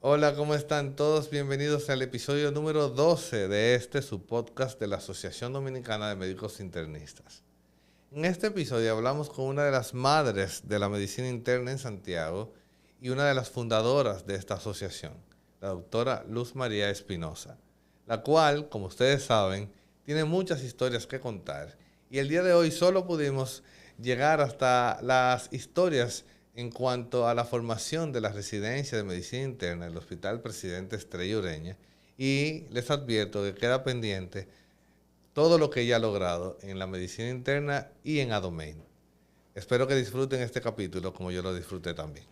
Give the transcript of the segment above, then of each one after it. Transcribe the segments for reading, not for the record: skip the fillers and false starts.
Hola, ¿cómo están todos? Bienvenidos al episodio número 12 de su podcast de la Asociación Dominicana de Médicos Internistas. En este episodio hablamos con una de las madres de la medicina interna en Santiago y una de las fundadoras de esta asociación, la doctora Luz María Espinosa, la cual, como ustedes saben, tiene muchas historias que contar. Y el día de hoy solo pudimos llegar hasta las historias en cuanto a la formación de la residencia de medicina interna en el Hospital Presidente Estrella Ureña. Y les advierto que queda pendiente todo lo que ella ha logrado en la medicina interna y en Adomain. Espero que disfruten este capítulo como yo lo disfruté también.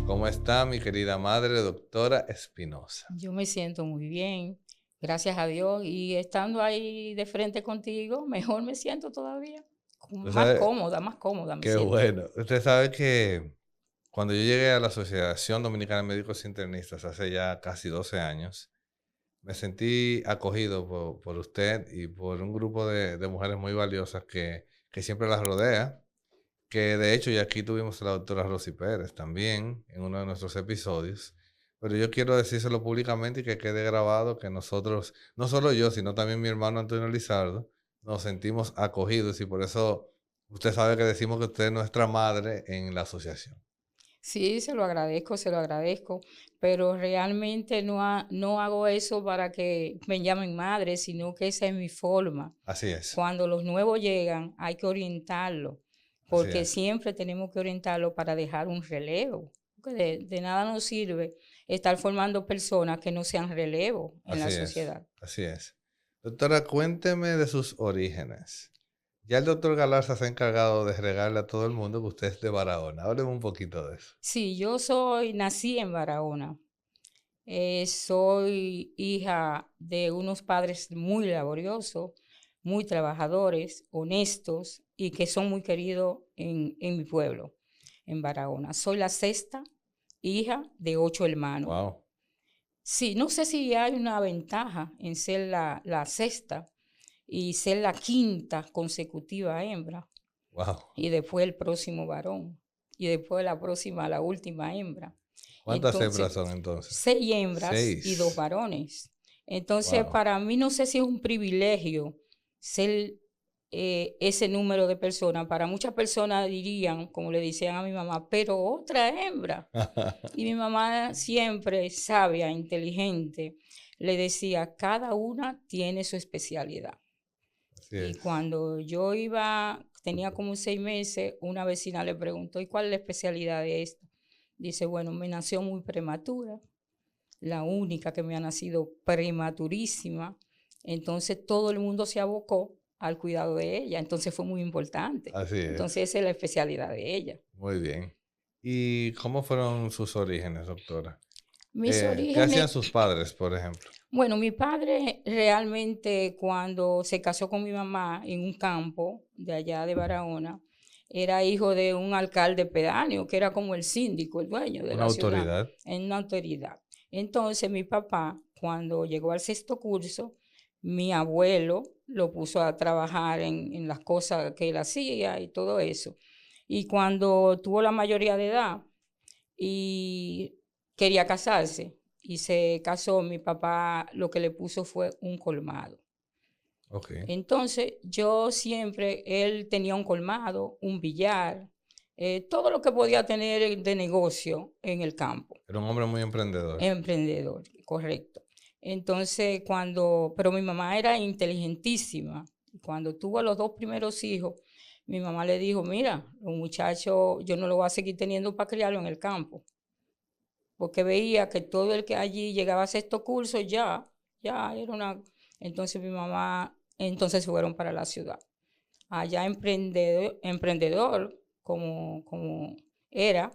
¿Cómo está mi querida madre, doctora Espinosa? Yo me siento muy bien, gracias a Dios, y estando ahí de frente contigo, mejor me siento todavía, Usted sabe, más cómoda me qué siento. bueno. Usted sabe que cuando yo llegué a la Asociación Dominicana de Médicos Internistas hace ya casi 12 años, me sentí acogido por usted y por un grupo de mujeres muy valiosas que siempre las rodea. Que de hecho, y aquí tuvimos a la doctora Rosy Pérez también en uno de nuestros episodios. Pero yo quiero decírselo públicamente y que quede grabado que nosotros, no solo yo, sino también mi hermano Antonio Lizardo, nos sentimos acogidos y por eso usted sabe que decimos que usted es nuestra madre en la asociación. Sí, se lo agradezco, pero realmente no hago eso para que me llamen madre, sino que esa es mi forma. Así es, Cuando los nuevos llegan, hay que orientarlo, así porque es, siempre tenemos que orientarlo para dejar un relevo. Porque de nada nos sirve estar formando personas que no sean relevo en la así es, sociedad. así es. Doctora, cuénteme de sus orígenes. Ya el doctor Galarza se ha encargado de regarle a todo el mundo que usted es de Barahona. Hábleme un poquito de eso. Sí, nací en Barahona. Soy hija de unos padres muy laboriosos, muy trabajadores, honestos y que son muy queridos en mi pueblo, en Barahona. Soy la sexta hija de 8 hermanos. Wow, Sí, no sé si hay una ventaja en ser la sexta y ser la quinta consecutiva hembra wow. y después el próximo varón y después la última hembra. ¿Cuántas Entonces, hembras son entonces? 6 hembras y 2 6. varones. Entonces, Wow. para mí no sé si es un privilegio ser ese número de personas. Para muchas personas dirían, como le decían a mi mamá, pero otra hembra. Y mi mamá siempre, sabia, inteligente, le decía, cada una tiene su especialidad. Así Y es. cuando tenía como 6 meses, una vecina le preguntó, ¿y cuál es la especialidad de esta? Dice, bueno, me nació muy prematura, la única que me ha nacido prematurísima. Entonces todo el mundo se abocó al cuidado de ella. Entonces fue muy importante. Así es. Entonces esa es la especialidad de ella. Muy bien. ¿Y cómo fueron sus orígenes, doctora? Mis ¿Qué hacían orígenes, sus padres, por ejemplo? bueno, mi padre realmente cuando se casó con mi mamá en un campo de allá de Barahona, era hijo de un alcalde pedáneo, que era como el síndico, el dueño de Una la ciudad, autoridad. en una autoridad. Entonces mi papá, cuando llegó al sexto curso, mi abuelo lo puso a trabajar en las cosas que él hacía y todo eso. Y cuando tuvo la mayoría de edad y quería casarse, y se casó, mi papá lo que le puso fue un colmado. Ok. Entonces, él tenía un colmado, un billar, todo lo que podía tener de negocio en el campo. Era un hombre muy emprendedor. Emprendedor, correcto. Entonces, pero mi mamá era inteligentísima. Cuando tuvo a los 2 primeros hijos, mi mamá le dijo, mira, los muchachos, yo no lo voy a seguir teniendo para criarlo en el campo, porque veía que todo el que allí llegaba a sexto curso ya era una... Entonces mi mamá, entonces fueron para la ciudad. Allá emprendedor como era,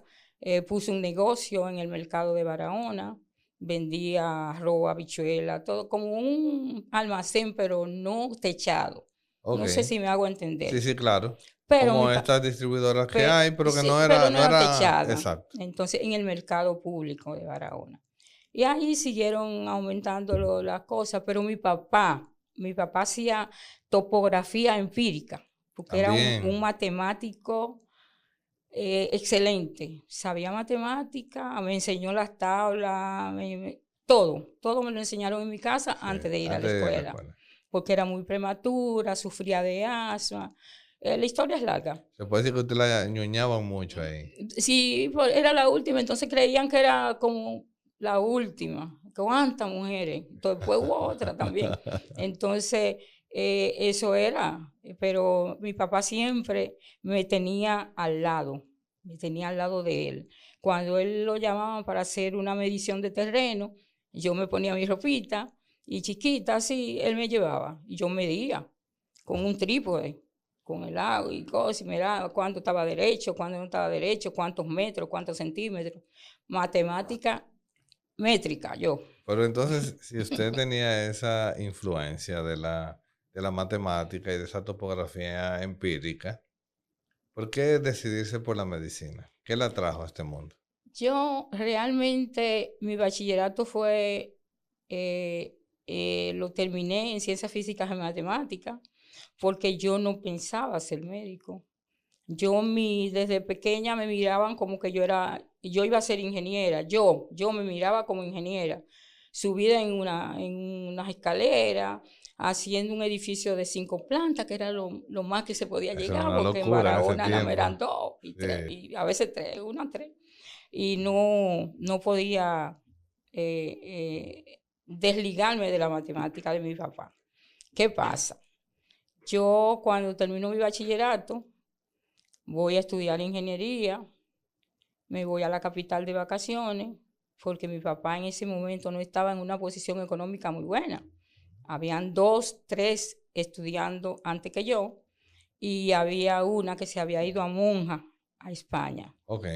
puso un negocio en el mercado de Barahona, vendía arroz, habichuela, todo como un almacén, pero no techado. Ok. No sé si me hago Sí, entender. sí, claro. Pero mi Como pa- estas distribuidoras que Pe hay, pero que Sí, no pero era, no no era era techada. exacto. Entonces, en el mercado público de Barahona. Y ahí siguieron aumentando las cosas, pero mi papá mi papá hacía topografía empírica, porque era un También. matemático excelente. Sabía matemática, me enseñó las tablas, todo me lo enseñaron en mi casa Sí, antes de ir a la antes de ir a la escuela, escuela. porque era muy prematura, sufría de asma. La historia es larga. Se puede decir que usted la ñoñaba mucho ahí. Sí, era la última, entonces creían que era como la última. ¿Cuántas mujeres? Después hubo otra también. Entonces, eso era. Pero mi papá siempre me tenía me tenía al lado de él. Cuando él lo llamaban para hacer una medición de terreno, yo me ponía mi ropita y chiquita así, él me llevaba y yo medía con un trípode con el agua y cosas, y miraba cuánto estaba derecho, cuánto no estaba derecho, cuántos metros, cuántos centímetros. Matemática métrica, yo. Pero entonces, si usted tenía esa influencia de la matemática y de esa topografía empírica, ¿por qué decidirse por la medicina? ¿Qué la trajo a este mundo? Yo realmente, mi bachillerato fue, eh, lo terminé en ciencias físicas y matemáticas, porque yo no pensaba ser médico. Desde pequeña me miraban como que yo iba a ser ingeniera, yo me miraba como ingeniera, subida en unas escaleras, haciendo un edificio de 5 plantas, que era lo más que se podía Eso era llegar, una porque en locura en ese Barahona nada más tiempo. eran 2 y 3, Sí. y a veces 3, una 3, y no podía desligarme de la matemática de mi papá. ¿Qué pasa? Yo cuando termino mi bachillerato, voy a estudiar ingeniería, me voy a la capital de vacaciones, porque mi papá en ese momento no estaba en una posición económica muy buena. Habían 2, 3 estudiando antes que yo, y había una que se había ido a monja a España. Ok.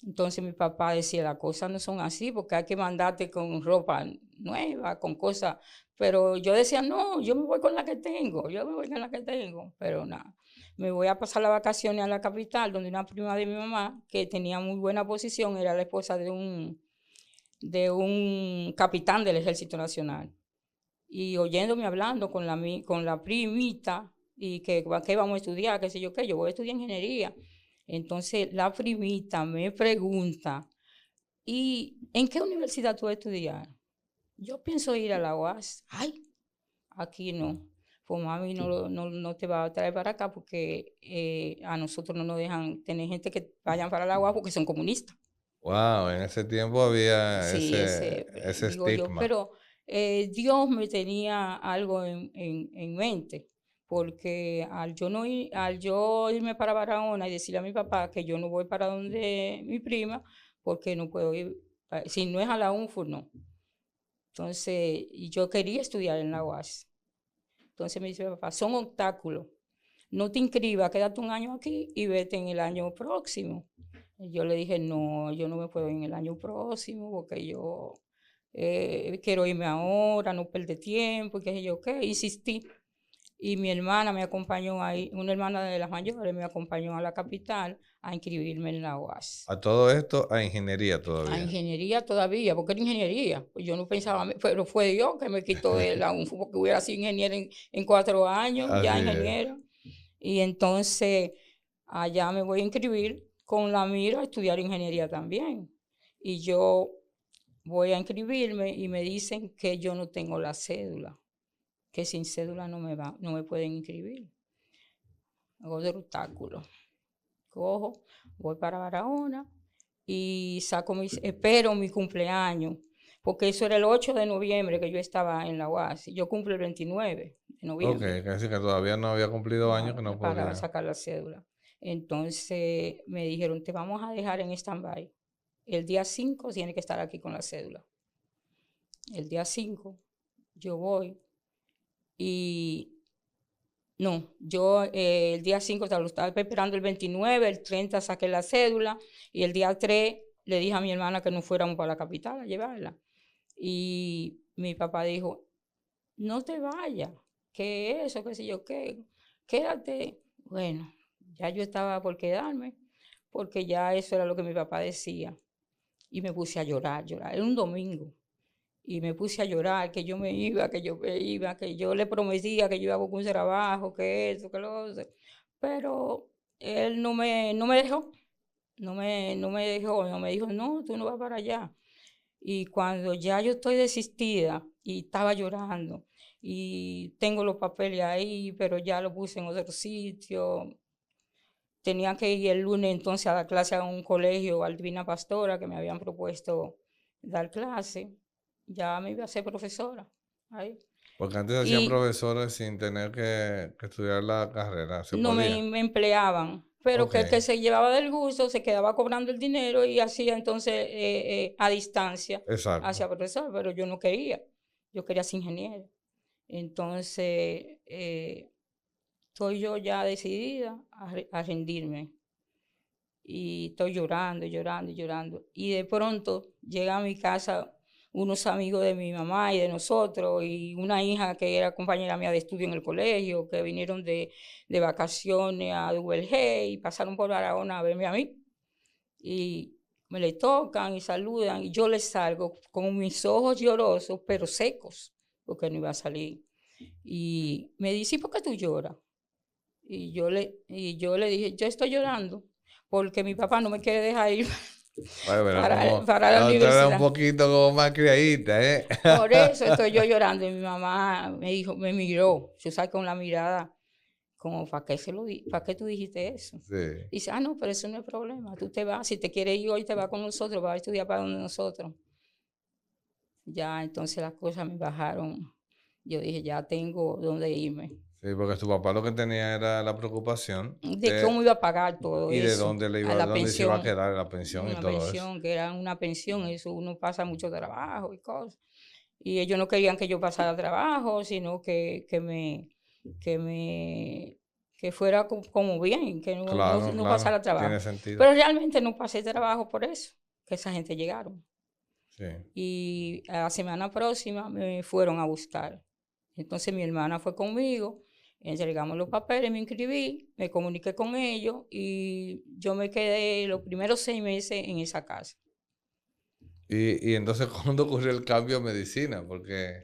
Entonces mi papá decía, las cosas no son así, porque hay que mandarte con ropa nueva, con cosas. Pero yo decía, no, yo me voy con la que tengo, yo me voy con la que tengo. Pero nada, me voy a pasar las vacaciones a la capital, donde una prima de mi mamá, que tenía muy buena posición, era la esposa de un capitán del Ejército Nacional. Y oyéndome hablando con la primita, y que qué vamos a estudiar, qué sé yo qué, yo voy a estudiar ingeniería. Entonces la primita me pregunta, ¿y en qué universidad tú vas a estudiar? Yo pienso ir a la UAS. Ay, aquí no. Pues mami no te va a traer para acá porque a nosotros no nos dejan tener gente que vayan para la UAS porque son comunistas. Wow, en ese tiempo había Sí, ese digo yo, estigma. pero Dios me tenía algo en mente, porque al yo irme para Barahona y decirle a mi papá que yo no voy para donde mi prima, porque no puedo ir, si no es a la UNFUR, no. Entonces, y yo quería estudiar en la UAS. Entonces me dice mi papá, son obstáculos, no te inscribas, quédate un año aquí y vete en el año próximo. Y yo le dije, no, yo no me puedo ir en el año próximo porque yo quiero irme ahora, no perder tiempo, y qué sé yo qué. Insistí. Y mi hermana me acompañó ahí, una hermana de las mayores me acompañó a la capital a inscribirme en la UAS. A todo esto, a ingeniería A todavía. ingeniería todavía, porque era ingeniería. Pues yo no pensaba, pero fue Dios que me quitó de la UNFU, porque hubiera sido ingeniera en 4 años, Así ya es. ingeniera. Y entonces allá me voy a inscribir con la mira a estudiar ingeniería también. Y yo voy a inscribirme y me dicen que yo no tengo la cédula, que sin cédula no me pueden inscribir. Hago de obstáculo. Cojo, voy para Barahona y espero mi cumpleaños, porque eso era el 8 de noviembre que yo estaba en la UAS. Yo cumplo el 29 de Ok, noviembre. casi que todavía no había cumplido años que no Para podía. sacar la cédula. Entonces me dijeron, te vamos a dejar en stand-by. El día 5 tiene que estar aquí con la cédula. El día 5 yo voy y no, yo el día 5 lo estaba esperando el 29, el 30 saqué la cédula y el día 3 le dije a mi hermana que no fuéramos para la capital a llevarla. Y mi papá dijo, no te vayas, que eso, qué sé yo, qué, quédate. Bueno, ya yo estaba por quedarme, porque ya eso era lo que mi papá decía. Y me puse a llorar, llorar. Era un domingo. Y me puse a llorar, que yo me iba, que yo le prometía que yo iba a buscar un trabajo, que eso, que lo otro. Pero él no me dejó, no me dijo, no, tú no vas para allá. Y cuando ya yo estoy desistida y estaba llorando y tengo los papeles ahí, pero ya lo puse en otro sitio, tenía que ir el lunes entonces a dar clase a un colegio, al Divina Pastora, que me habían propuesto dar clase. Ya me iba a ser profesora ahí. Porque antes hacían Y profesores sin tener que estudiar la carrera, ¿se no podía? me empleaban, pero Ok, que el que se llevaba del gusto se quedaba cobrando el dinero y hacía entonces a distancia exacto. hacia profesor, pero yo no quería, yo quería ser ingeniero. Entonces, estoy yo ya decidida a rendirme y estoy llorando, llorando, llorando. Y de pronto llega a mi casa unos amigos de mi mamá y de nosotros y una hija que era compañera mía de estudio en el colegio, que vinieron de vacaciones a ULG y pasaron por Barahona a verme a mí. Y me le tocan y saludan y yo les salgo con mis ojos llorosos, pero secos, porque no iba a salir. Y me dice, ¿y por qué tú lloras? Y yo le dije, yo estoy llorando porque mi papá no me quiere dejar ir Bueno, pero para, como para la la otra era un universidad. poquito como más criadita, ¿eh? Por eso estoy yo llorando. Y mi mamá me dijo, me miró, yo sabes, con la mirada, como, ¿para qué tú dijiste eso? Sí. Y dice, ah, no, pero eso no es problema. Tú te vas, si te quieres ir hoy, te vas con nosotros, vas a estudiar para donde nosotros. Ya, entonces las cosas me bajaron. Yo dije, ya tengo dónde irme. Sí, porque tu papá lo que tenía era la preocupación De de cómo iba a pagar todo y de eso, dónde le a iba, la dónde se iba a pensión. quedar la pensión y Una todo eso. pensión, que era una pensión, eso uno pasa mucho trabajo y cosas. Y ellos no querían que yo pasara trabajo, sino que me, que fuera como bien, que Claro, no claro, pasara trabajo. tiene sentido. Pero realmente no pasé trabajo por eso, que esa gente llegaron. Sí. Y a la semana próxima me fueron a buscar. Entonces mi hermana fue conmigo, entregamos los papeles, me inscribí, me comuniqué con ellos y yo me quedé los primeros 6 meses en esa casa. Y entonces, ¿cuándo ocurrió el cambio a medicina? Porque,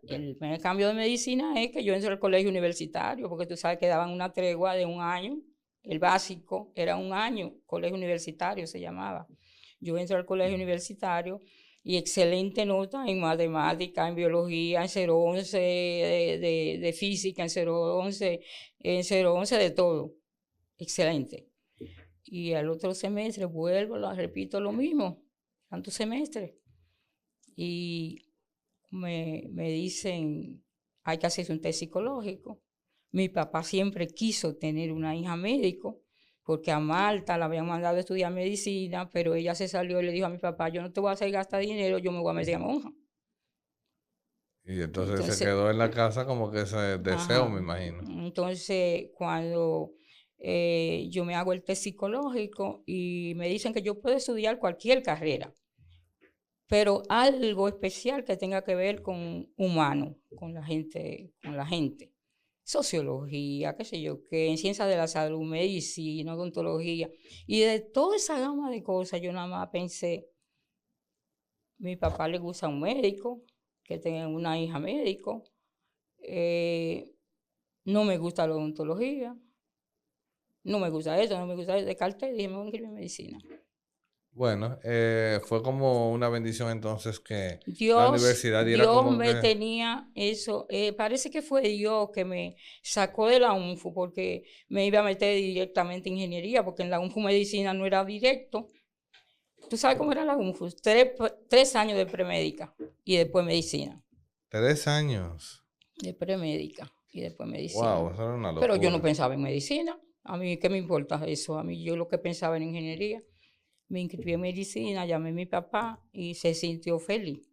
El primer cambio de medicina es que yo entré al colegio universitario, porque tú sabes que daban una tregua de un año. El básico era un año, colegio universitario se llamaba. Yo entré al colegio universitario y excelente nota en matemática, en biología, en 011 de física, en 011, de todo. Excelente. Y al otro semestre vuelvo, repito lo mismo, tantos semestres. Y me dicen, hay que hacerse un test psicológico. Mi papá siempre quiso tener una hija médico, porque a Marta la habían mandado a estudiar medicina, pero ella se salió y le dijo a mi papá, yo no te voy a hacer gastar dinero, yo me voy a meter a monja. y entonces se Entonces, quedó en la casa como que ese deseo, ajá, me imagino. entonces cuando yo me hago el test psicológico y me dicen que yo puedo estudiar cualquier carrera, pero algo especial que tenga que ver con humano, con la gente, con la gente. Sociología, qué sé yo, que en ciencias de la salud, medicina, odontología. Y de toda esa gama de cosas, yo nada más pensé, mi papá le gusta un médico, que tenga una hija médico, eh, no me gusta la odontología, no me gusta eso, no me gusta eso. Descarté y dije, me voy a inscribir en medicina. Bueno, fue como una bendición entonces que la Dios, universidad diera Dios como me que, tenía eso, parece que fue Dios que me sacó de la UNFU porque me iba a meter directamente en ingeniería, porque en la UNFU medicina no era directo. ¿Tú sabes cómo era la UNFU? 3 años de premédica y después medicina, 3 años. de premédica y después Wow, medicina. eso era una Pero yo no locura. pensaba en medicina, a mí qué me importa eso, a mí yo lo que pensaba en ingeniería. Me inscribí en medicina, llamé a mi papá y se sintió feliz.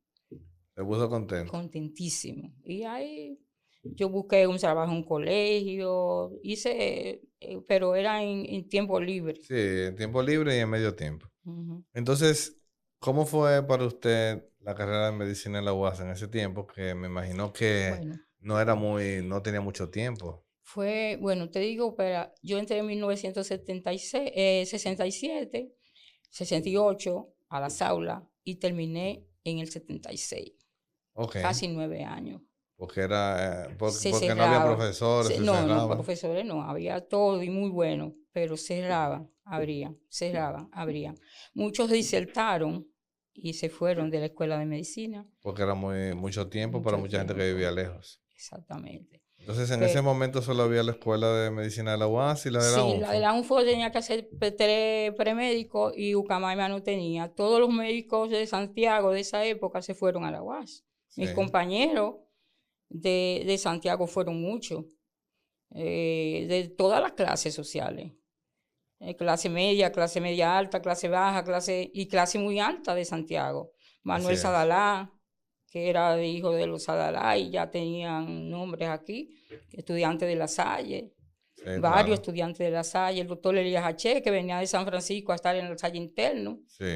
Se puso contento. Contentísimo. Y ahí yo busqué un trabajo en un colegio, hice, pero era en tiempo libre. Sí, en tiempo libre y en medio tiempo. Ujú. Entonces, ¿cómo fue para usted la carrera de medicina en la UAS en ese tiempo? Que me imagino que Bueno, no tenía mucho tiempo. bueno, te digo, pero yo entré en 1976, 67, 68 a las aulas y terminé en el 76. Ok. casi 9 años. Porque porque no había Cerraba. profesores, se No, cerraban. profesores no, había todo y muy bueno, pero cerraban, abrían. Muchos disertaron y se fueron de la escuela de medicina. Porque era mucho tiempo para Mucho mucha gente que tiempo, vivía lejos. exactamente. Entonces, en ese Pe- momento solo había la escuela de medicina de la UAS y la de la sí, la de UNFO. la UNFO tenía que hacer 3 premédicos y Ucamaima no tenía. Todos los médicos de Santiago de esa época se fueron a la UAS. Sí, Mis compañeros de Santiago fueron muchos, de todas las clases sociales. Clase media alta, clase baja, clase muy alta de Santiago. así Manuel es. Sadalá, que era hijo de los Sadalá y ya tenían nombres aquí, estudiantes de La Salle, Sí, varios claro. estudiantes de La Salle, el doctor Elías H., que venía de San Francisco a estar en La Salle interno. Sí.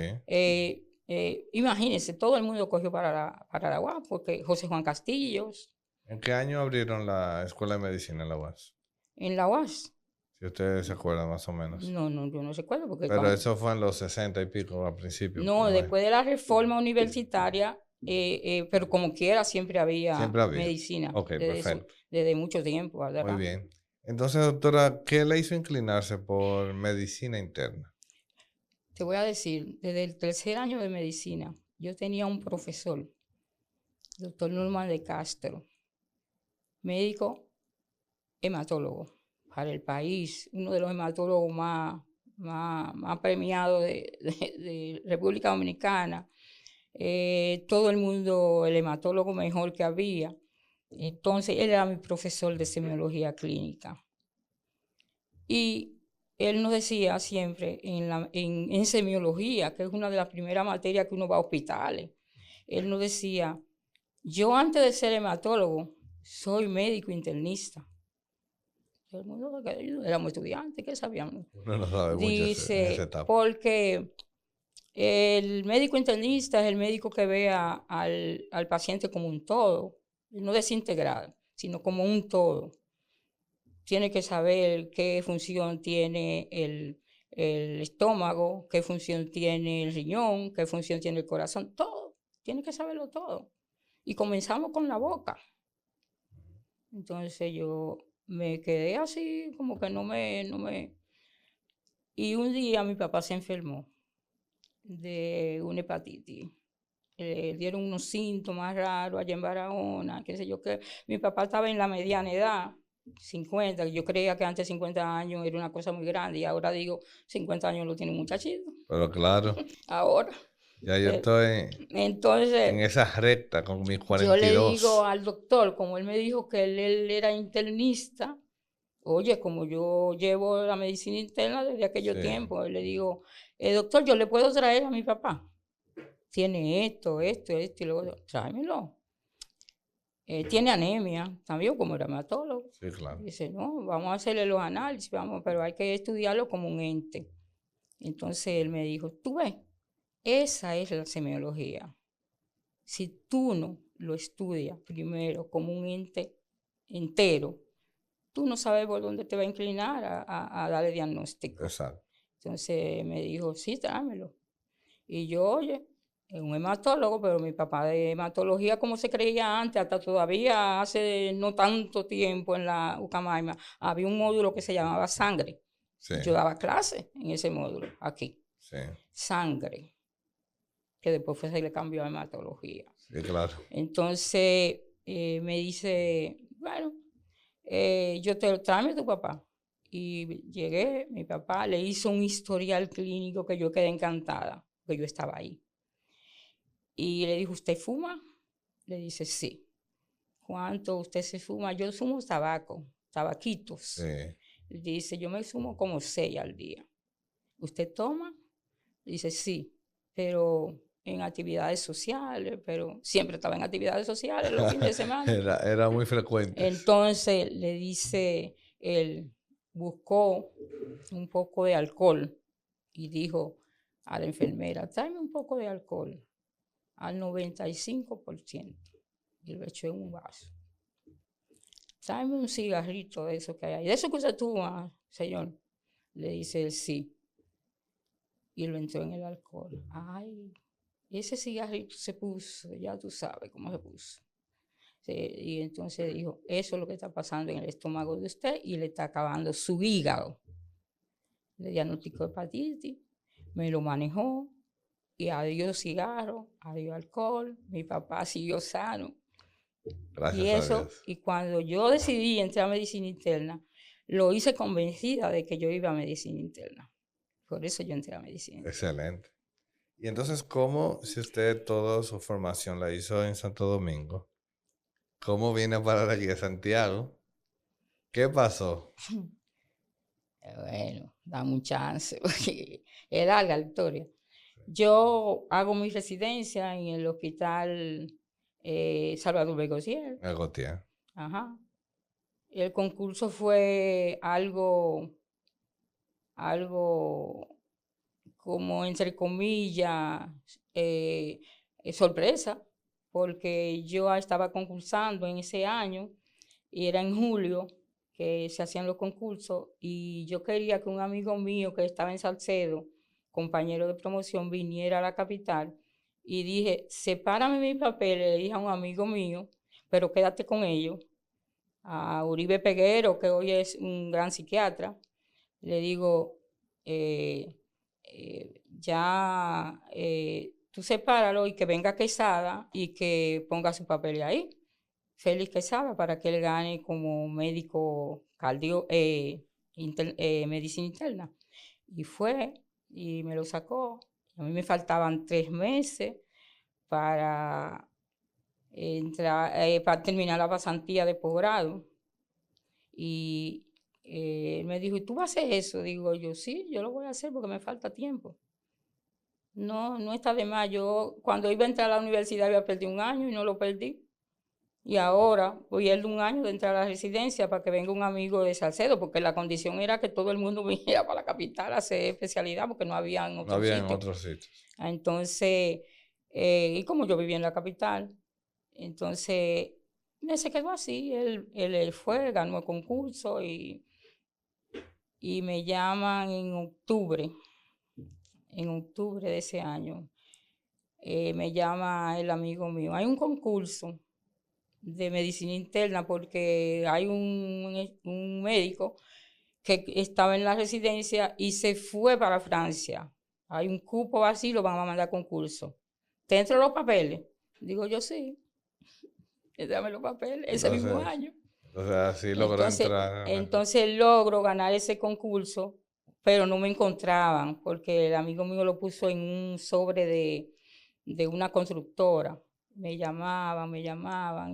Imagínense, todo el mundo cogió para la UAS, porque José Juan Castillos, ¿En qué año abrieron la escuela de medicina en la UAS? en la UAS. Si ustedes se acuerdan más o menos. No, no, yo no recuerdo, porque Pero eso fue en los 60 y pico, al principio. no, Me imagino. después de la reforma universitaria, pero como quiera, siempre había Siempre había. medicina, Ok, perfecto. desde mucho tiempo, Muy ¿verdad? bien. Entonces, doctora, ¿qué le hizo inclinarse por medicina interna? Te voy a decir, desde el 3er año de medicina, yo tenía un profesor, doctor Norman de Castro, médico hematólogo para el país, uno de los hematólogos más premiados de República Dominicana. Todo el mundo, el hematólogo mejor que había. Entonces, él era mi profesor de semiología clínica. Y él nos decía siempre en semiología, que es una de las primeras materias que uno va a hospitales, él nos decía, yo antes de ser hematólogo, soy médico internista. Todo el mundo, éramos estudiantes, ¿qué sabíamos? Uno no sabe mucho en esa Dice, etapa. porque el médico internista es el médico que ve al paciente como un todo, no desintegrado, sino como un todo. Tiene que saber qué función tiene el estómago, qué función tiene el riñón, qué función tiene el corazón, todo. Tiene que saberlo todo. Y comenzamos con la boca. Entonces yo me quedé así, como que no me... Y un día mi papá se enfermó de una hepatitis. Le dieron unos síntomas raros allá en Barahona, qué sé yo qué. Mi papá estaba en la mediana edad, 50. Yo creía que antes 50 años era una cosa muy grande y ahora digo, 50 años lo tiene un muchachito. Pero claro, Ahora. ya yo estoy en Entonces, esa recta con mis yo le digo 42. al doctor, como él me dijo que él era internista, oye, como yo llevo la medicina interna desde aquello Sí, tiempo, le digo, doctor, ¿yo le puedo traer a mi papá? Tiene esto y luego, tráemelo. Tiene anemia, también como reumatólogo. sí, claro. Dice, no, vamos a hacerle los análisis, vamos, pero hay que estudiarlo como un ente. Entonces él me dijo, tú ves, esa es la semiología. Si tú no lo estudias primero como un ente entero, tú no sabes por dónde te va a inclinar a darle diagnóstico. Exacto. Entonces me dijo, sí, tráemelo. Y yo, oye, es un hematólogo, pero mi papá de hematología, como se creía antes, hasta todavía hace no tanto tiempo en la Ucamaima, había un módulo que se llamaba sangre. Sí, Yo daba clase en ese módulo, aquí. sí, Sangre, que después se le cambió a hematología. sí, claro. Entonces me dice, bueno, yo te tráeme a tu papá. Y llegué, mi papá le hizo un historial clínico que yo quedé encantada, porque yo estaba ahí. Y le dijo, ¿usted fuma? Le dice, sí. ¿Cuánto usted se fuma? Yo fumo tabaco, tabaquitos. Sí, Dice, yo me fumo como 6 al día. ¿Usted toma? Dice, sí, pero en actividades sociales, pero siempre estaba en actividades sociales los fines de semana. era muy frecuente. Entonces le dice, él buscó un poco de alcohol y dijo a la enfermera, tráeme un poco de alcohol al 95%. Y lo echó en un vaso. Tráeme un cigarrito de eso que hay ahí. ¿De eso que usted toma, señor? Le dice él, sí. Y lo entró en el alcohol. Ay. ese cigarrito se puso, ya tú sabes cómo se puso. Sí, y entonces dijo, eso es lo que está pasando en el estómago de usted y le está acabando su hígado. Le diagnosticó hepatitis, me lo manejó y adiós cigarro, adiós alcohol, mi papá siguió sano. Gracias Y a eso, Dios. y cuando yo decidí entrar a medicina interna, lo hice convencida de que yo iba a medicina interna. Por eso yo entré a medicina interna. Excelente. Y entonces, ¿cómo, si usted toda su formación la hizo en Santo Domingo, cómo viene a parar aquí a Santiago? ¿Qué pasó? Bueno, dame un chance, porque es larga la historia. Yo hago mi residencia en el hospital Salvador Begosier. En Gautier. Ajá. El concurso fue algo como entre comillas, sorpresa, porque yo estaba concursando en ese año y era en julio que se hacían los concursos y yo quería que un amigo mío que estaba en Salcedo, compañero de promoción, viniera a la capital y dije, sepárame mis papeles, le dije a un amigo mío, pero quédate con ellos, a Uribe Peguero, que hoy es un gran psiquiatra, le digo, tú sepáralo y que venga Quesada y que ponga su papel ahí. Félix Quesada para que él gane como médico medicina interna. Y fue y me lo sacó. A mí me faltaban 3 meses para para terminar la pasantía de posgrado. Y él me dijo, ¿y tú vas a hacer eso? Digo yo, sí, yo lo voy a hacer porque me falta tiempo. No está de más. Yo cuando iba a entrar a la universidad había perdido 1 año y no lo perdí. Y ahora voy a ir de 1 año de entrar a la residencia para que venga un amigo de Salcedo, porque la condición era que todo el mundo viniera para la capital a hacer especialidad porque no había en No otros había en sitios. otros sitios. Entonces, y como yo vivía en la capital, entonces se quedó así. Él fue, ganó el concurso y me llaman en octubre de ese año. Me llama el amigo mío. Hay un concurso de medicina interna porque hay un médico que estaba en la residencia y se fue para Francia. Hay un cupo así, lo van a mandar a concurso. ¿Te entran los papeles? Digo yo sí. Dame los papeles ese mismo año. O sea, sí logró entrar. Entonces logro ganar ese concurso, pero no me encontraban porque el amigo mío lo puso en un sobre de una constructora. Me llamaban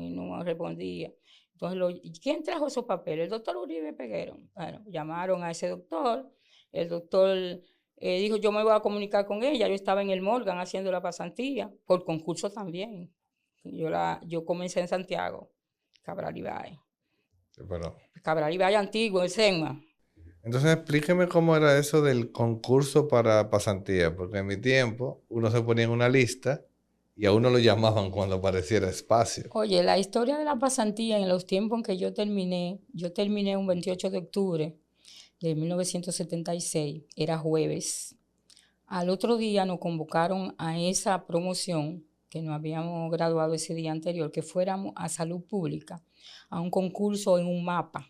y no me respondía. Entonces, ¿quién trajo esos papeles? El doctor Uribe Peguero. Bueno, llamaron a ese doctor. El doctor dijo, yo me voy a comunicar con ella. Yo estaba en el Morgan haciendo la pasantía, por concurso también. Yo comencé en Santiago, Cabral Ibáez. Pero... Cabral Ibáez antiguo, el SENMA. Entonces explíqueme cómo era eso del concurso para pasantía, porque en mi tiempo uno se ponía en una lista y a uno lo llamaban cuando apareciera espacio. Oye, la historia de la pasantía en los tiempos en que yo terminé un 28 de octubre de 1976, era jueves. Al otro día nos convocaron a esa promoción que nos habíamos graduado ese día anterior, que fuéramos a salud pública, a un concurso en un mapa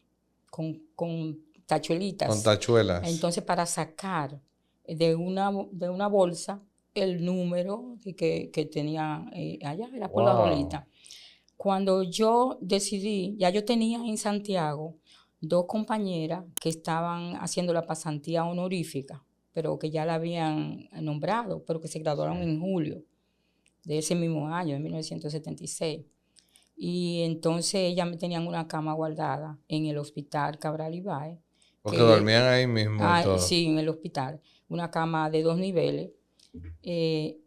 con tachuelitas. Con tachuelas. Entonces, para sacar de una bolsa el número que tenía allá, era por la bolita. Cuando yo decidí, ya yo tenía en Santiago 2 compañeras que estaban haciendo la pasantía honorífica, pero que ya la habían nombrado, pero que se graduaron en julio de ese mismo año, de 1976. Y entonces ellas me tenían una cama guardada en el hospital Cabral Ibáez. Porque dormían ahí mismo. Sí, en el hospital. Una cama de 2 niveles.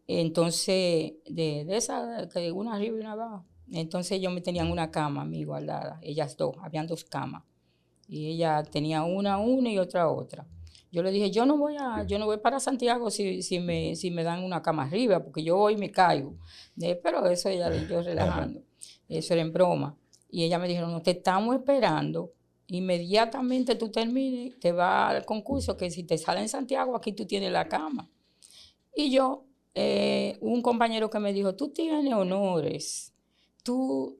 Entonces, de esa, que una arriba y una abajo. Entonces ellos me tenían una cama a mí guardada, ellas 2, habían 2 camas. Y ella tenía una y otra. Yo le dije, yo no voy para Santiago si me dan una cama arriba, porque yo hoy me caigo. Pero eso ella yo relajando. Eso era en broma. Y ella me dijo, no, te estamos esperando. Inmediatamente tú termines, te vas al concurso, que si te sale en Santiago, aquí tú tienes la cama. Y yo un compañero que me dijo, tú tienes honores,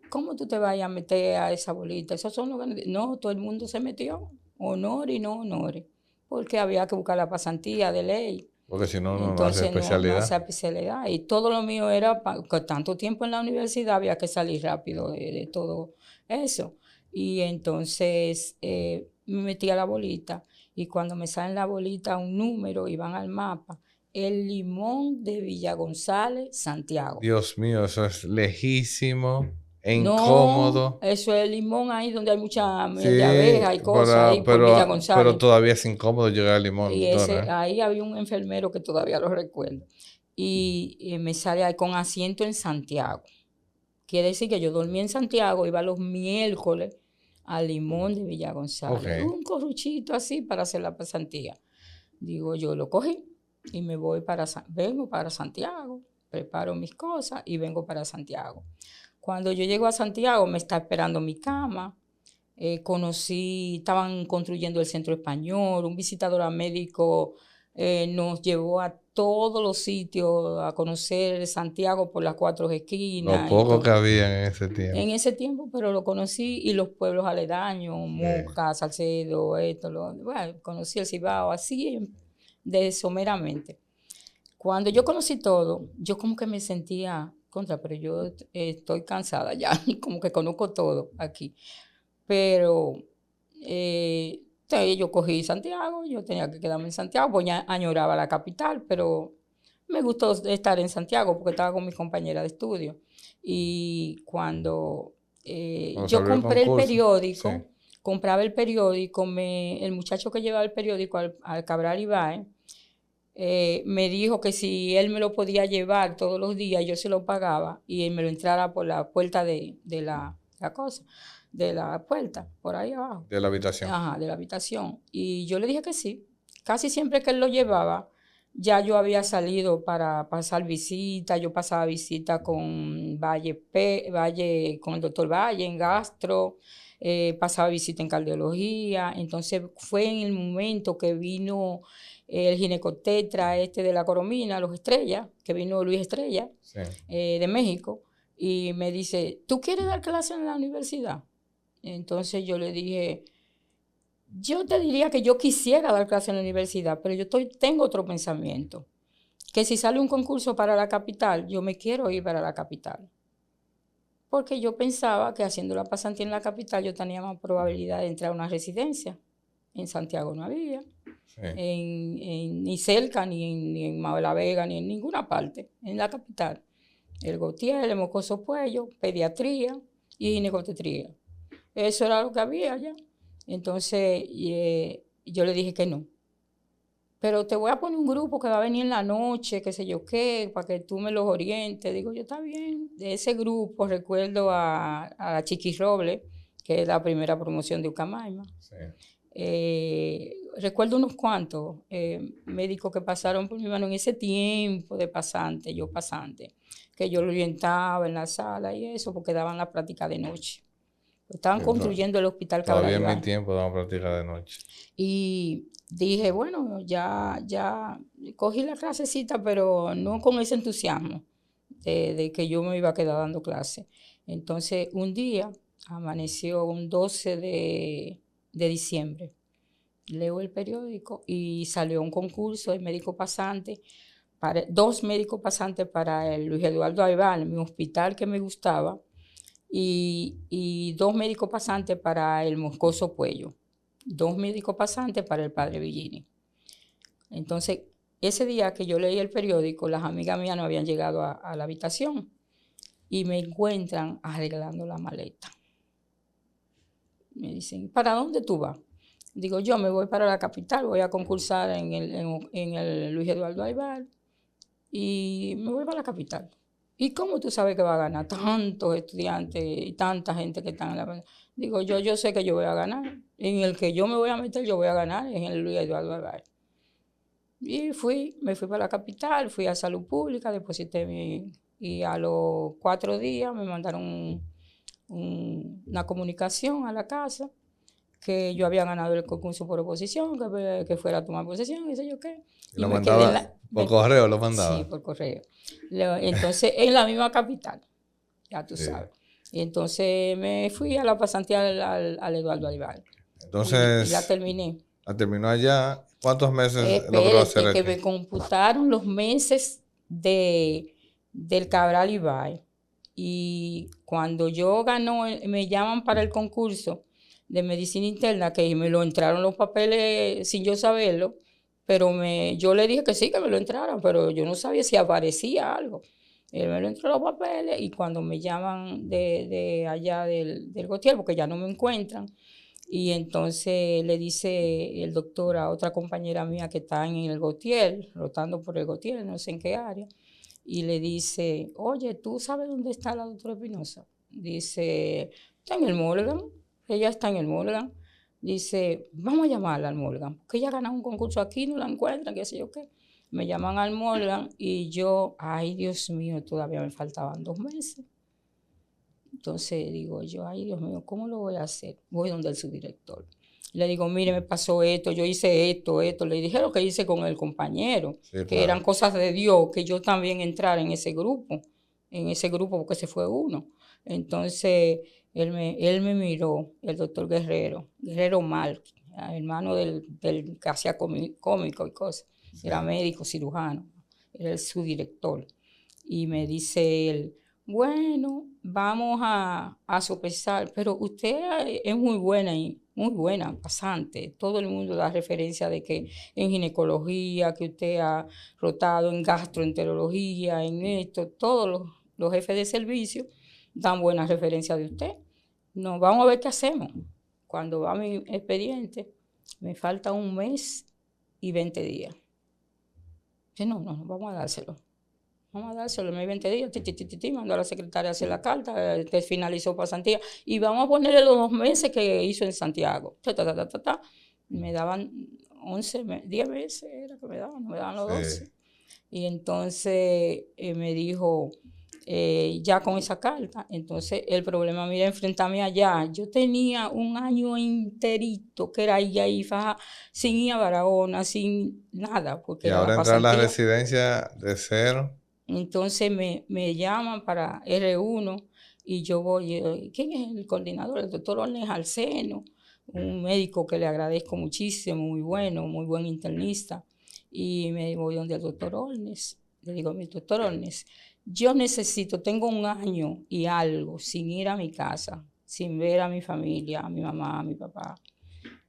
¿cómo tú te vayas a meter a esa bolita? Esos son los que... No, todo el mundo se metió, honor y no honores, porque había que buscar la pasantía de ley. Porque si no, no hace Entonces no hacía especialidad. especialidad. Y todo lo mío era, con tanto tiempo en la universidad había que salir rápido de todo eso. Y entonces me metí a la bolita y cuando me sale en la bolita un número y van al mapa, el Limón de Villa González, Santiago. Dios mío, eso es lejísimo e No, incómodo. eso es el Limón ahí donde hay mucha Sí, miel de abeja y cosas ahí por Villa pero González. todavía es incómodo llegar al Y Limón, ese, Donna. ahí había un enfermero que todavía lo recuerdo. Y me sale ahí con asiento en Santiago. Quiere decir que yo dormí en Santiago, iba los miércoles al Limón de Villa González. Ok. Un corruchito así para hacer la pasantía. Digo, yo lo cogí y me voy vengo para Santiago, preparo mis cosas y vengo para Santiago. Cuando yo llego a Santiago me está esperando mi cama. Estaban construyendo el centro español, un visitador a médico nos llevó a todos los sitios a conocer Santiago por las 4 Lo esquinas y poco que todo. había en ese tiempo. En ese tiempo, pero lo conocí y los pueblos aledaños, Sí. Moca, Salcedo, bueno, conocí el Cibao, así de someramente. Cuando yo conocí todo, yo como que me sentía pero yo estoy cansada ya, como que conozco todo aquí. Pero yo cogí Santiago, yo tenía que quedarme en Santiago, pues ya añoraba la capital, pero me gustó estar en Santiago porque estaba con mis compañeras de estudio. Y cuando Cuando yo salió el compré el concurso. Sí. periódico, compraba el periódico, el muchacho que llevaba el periódico al Cabral Ibáez, me dijo que si él me lo podía llevar todos los días, yo se lo pagaba y él me lo entrara por la puerta de la cosa, de la puerta, por ahí abajo. De la habitación. Ajá, de la habitación. Y yo le dije que sí. Casi siempre que él lo llevaba, ya yo había salido para pasar visita, yo pasaba visita con con el doctor Valle en gastro, pasaba visita en cardiología, entonces fue en el momento que vino el ginecotetra de la Coromina, los Estrellas, que vino Luis Estrella, Sí. de México, y me dice, ¿tú quieres dar clase en la universidad? Entonces yo le dije, yo te diría que yo quisiera dar clase en la universidad, pero tengo otro pensamiento, que si sale un concurso para la capital, yo me quiero ir para la capital. Porque yo pensaba que haciendo la pasantía en la capital yo tenía más probabilidad de entrar a una residencia. En Santiago no había, Sí. ni cerca, ni en Mao de la Vega, ni en ninguna parte, en la capital. El Gautier, el Mocoso Puello, pediatría y ginecotetría. Eso era lo que había allá. Entonces yo le dije que no. Pero te voy a poner un grupo que va a venir en la noche, qué sé yo qué, para que tú me los orientes. Digo, yo, está bien. De ese grupo recuerdo a Chiqui Robles, que es la primera promoción de Ucamaima. Sí. Recuerdo unos cuantos médicos que pasaron por mi mano en ese tiempo de pasante, que yo lo orientaba en la sala y eso, porque daban la práctica de noche. Estaban construyendo el hospital Cabral Todavía en mi Ibáez. tiempo damos práctica de noche. Y dije, bueno, ya cogí la clasecita, pero no con ese entusiasmo de que yo me iba a quedar dando clase. Entonces, un día, amaneció un 12 de diciembre, leo el periódico y salió un concurso de médico pasante, dos médicos pasantes para el Luis Eduardo Aibar, mi hospital que me gustaba, y dos médicos pasantes para el Moscoso Puello, dos médicos pasantes para el Padre Villini. Entonces, ese día que yo leí el periódico, las amigas mías no habían llegado a la habitación y me encuentran arreglando la maleta. Me dicen, ¿para dónde tú vas? Digo, yo me voy para la capital, voy a concursar en el Luis Eduardo Aibar y me voy para la capital. ¿Y cómo tú sabes que va a ganar tantos estudiantes y tanta gente que están en la... Digo, yo sé que yo voy a ganar. En el que yo me voy a meter, yo voy a ganar, en el Luis Eduardo Aibar. Y me fui para la capital, fui a Salud Pública, deposité y a los 4 días me mandaron una comunicación a la casa que yo había ganado el concurso por oposición, que fuera a tomar posesión, qué sé yo qué. ¿Y lo mandaba por correo? ¿Lo mandaba? Sí, por correo. Entonces, en la misma capital, ya tú sabes. Y entonces me fui a la pasantía al Eduardo Aníbal. Entonces, y la terminé. La terminó allá. ¿Cuántos meses logró hacer aquí? Que me computaron los meses del Cabral Ibáez. Y cuando yo ganó, me llaman para el concurso de medicina interna, que me lo entraron los papeles sin yo saberlo, pero yo le dije que sí, que me lo entraran, pero yo no sabía si aparecía algo. Él me lo entró los papeles y cuando me llaman de allá del Gautier, porque ya no me encuentran, y entonces le dice el doctor a otra compañera mía que está en el Gautier, rotando por el Gautier, no sé en qué área, y le dice, oye, ¿tú sabes dónde está la doctora Espinosa? Dice, está en el Morgan, ella está en el Morgan. Dice, vamos a llamarla al Morgan, porque ella ganó un concurso aquí, no la encuentran, qué sé yo qué. Me llaman al Morgan y yo, ay Dios mío, todavía me faltaban 2 meses. Entonces digo yo, ay Dios mío, ¿cómo lo voy a hacer? Voy donde el subdirector. Le digo, mire, me pasó esto, yo hice esto. Le dije lo que hice con el compañero, sí, que eran cosas de Dios, que yo también entrara en ese grupo porque se fue uno. Entonces, él me miró, el doctor Guerrero Mal, hermano del que hacía cómico y cosas. Sí. Era médico, cirujano, era el subdirector. Y me dice él, bueno, vamos a sopesar, pero usted es muy buena, pasante. Todo el mundo da referencia de que en ginecología, que usted ha rotado en gastroenterología, en esto, todos los jefes de servicio dan buenas referencias de usted. No, vamos a ver qué hacemos. Cuando va mi expediente, me falta 1 mes y 20 días. Yo, no, vamos a dárselo. Vamos a dárselo, me 20 días, mandó a la secretaria a hacer la carta, finalizó pasantía, y vamos a ponerle los 2 meses que hizo en Santiago. Me daban 10 meses, era que me daban los 12. Y entonces me dijo, ya con esa carta, entonces el problema, mira, enfrentarme allá, yo tenía 1 año enterito que era ahí faja, sin ir a Barahona, sin nada. Porque y ahora entrar a la residencia de cero. Entonces me llaman para R1 y yo voy, ¿quién es el coordinador? El doctor Ornes Alceno, un médico que le agradezco muchísimo, muy bueno, muy buen internista. Y me voy donde el doctor Ornes. Le digo, mi doctor Ornes, yo tengo 1 año y algo sin ir a mi casa, sin ver a mi familia, a mi mamá, a mi papá.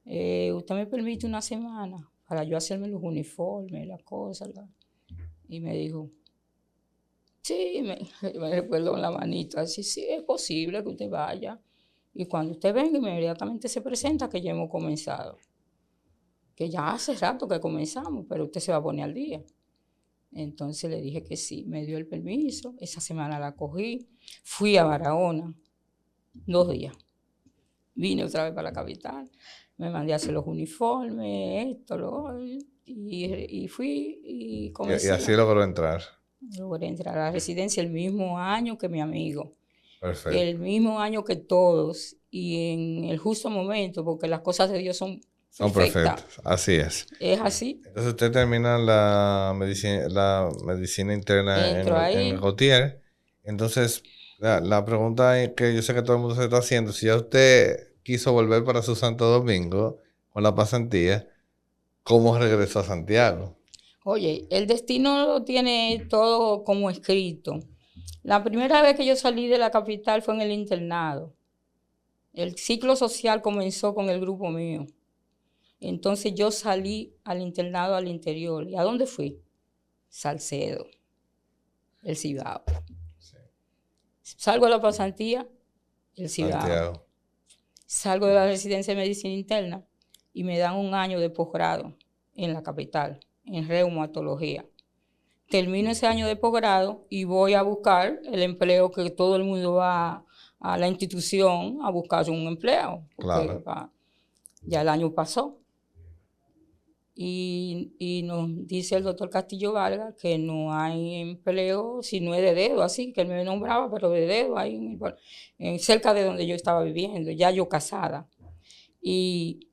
¿Usted me permite 1 semana para yo hacerme los uniformes, las cosas? Y me dijo, sí, me recuerdo en la manita, así, sí, es posible que usted vaya. Y cuando usted venga, inmediatamente se presenta que ya hemos comenzado. Que ya hace rato que comenzamos, pero usted se va a poner al día. Entonces le dije que sí, me dio el permiso, esa semana la cogí, fui a Barahona, 2 días. Vine otra vez para la capital, me mandé a hacer los uniformes, y fui y comencé. Y así logró entrar. Logré entrar a la residencia el mismo año que mi amigo. Perfecto. El mismo año que todos y en el justo momento, porque las cosas de Dios son perfectas. Así es. Es así. Entonces usted termina la medicina interna en Gautier. Entonces, la pregunta que yo sé que todo el mundo se está haciendo, si ya usted quiso volver para su Santo Domingo con la pasantía, ¿cómo regresó a Santiago? Oye, el destino lo tiene todo como escrito. La primera vez que yo salí de la capital fue en el internado. El ciclo social comenzó con el grupo mío. Entonces yo salí al internado al interior. ¿Y a dónde fui? Salcedo, el Cibao. Sí. Salgo de la pasantía, el Cibao. Santiago. Salgo de la residencia de medicina interna y me dan 1 año de posgrado en la capital, en reumatología. Termino ese año de posgrado y voy a buscar el empleo que todo el mundo va a la institución a buscar un empleo. Claro. Ya el año pasó. Y nos dice el doctor Castillo Vargas que no hay empleo si no es de dedo, así que él me nombraba, pero de dedo ahí cerca de donde yo estaba viviendo, ya yo casada. Y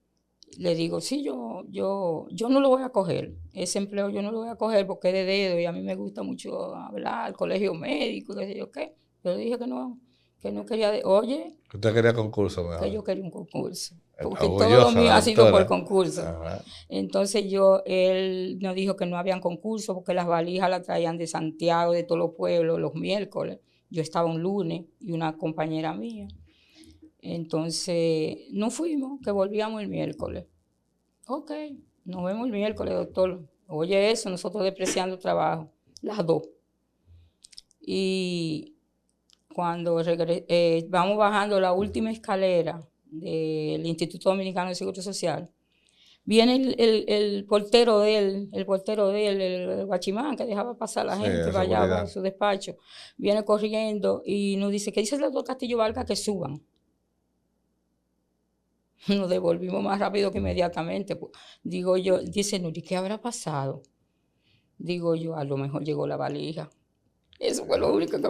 le digo, sí, yo no lo voy a coger. Ese empleo yo no lo voy a coger porque es de dedo y a mí me gusta mucho hablar, colegio médico, qué sé yo qué. Yo dije que no quería, oye, Usted quería concurso, que mejor. yo quería un concurso. Porque todo lo Orgullosa mío la ha sido por doctora. concurso. Ajá. Entonces él nos dijo que no habían concurso porque las valijas las traían de Santiago, de todos los pueblos, los miércoles. Yo estaba un lunes y una compañera mía. Entonces no fuimos, que volvíamos el miércoles. Ok, nos vemos el miércoles, doctor. Oye eso, nosotros despreciando trabajo, las dos. Y cuando vamos bajando la última escalera del Instituto Dominicano de Seguro Social, viene el portero de él, el guachimán que dejaba pasar a la gente de para allá, para seguridad. su despacho, viene corriendo y nos dice, ¿qué dice el doctor Castillo Vargas? Que suban. Nos devolvimos más rápido que inmediatamente. Digo yo, dice Nuri, ¿qué habrá pasado? Digo yo, a lo mejor llegó la valija. Eso fue lo único que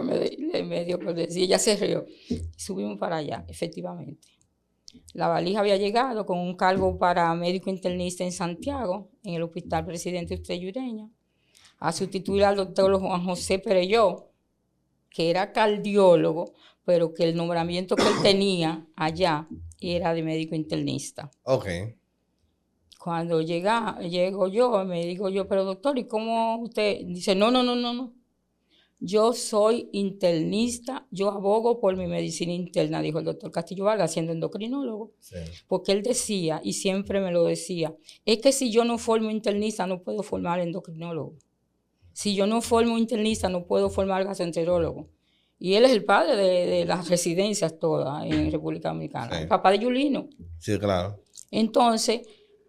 me dio por decir. Ella se rió. Subimos para allá, efectivamente. La valija había llegado con un cargo para médico internista en Santiago, en el Hospital Presidente Utreyureña, a sustituir al doctor Juan José Perelló, que era cardiólogo, pero que el nombramiento que él tenía allá era de médico internista. Ok. Cuando llego yo, me digo yo, pero doctor, ¿y cómo usted? Dice, no. Yo soy internista, yo abogo por mi medicina interna, dijo el doctor Castillo Vargas, siendo endocrinólogo. Sí. Porque él decía, y siempre me lo decía, es que si yo no formo internista, no puedo formar endocrinólogo. Si yo no formo internista, no puedo formar gastroenterólogo. Y él es el padre de las residencias todas en República Dominicana, Sí. el papá de Yulino. Sí, claro. Entonces,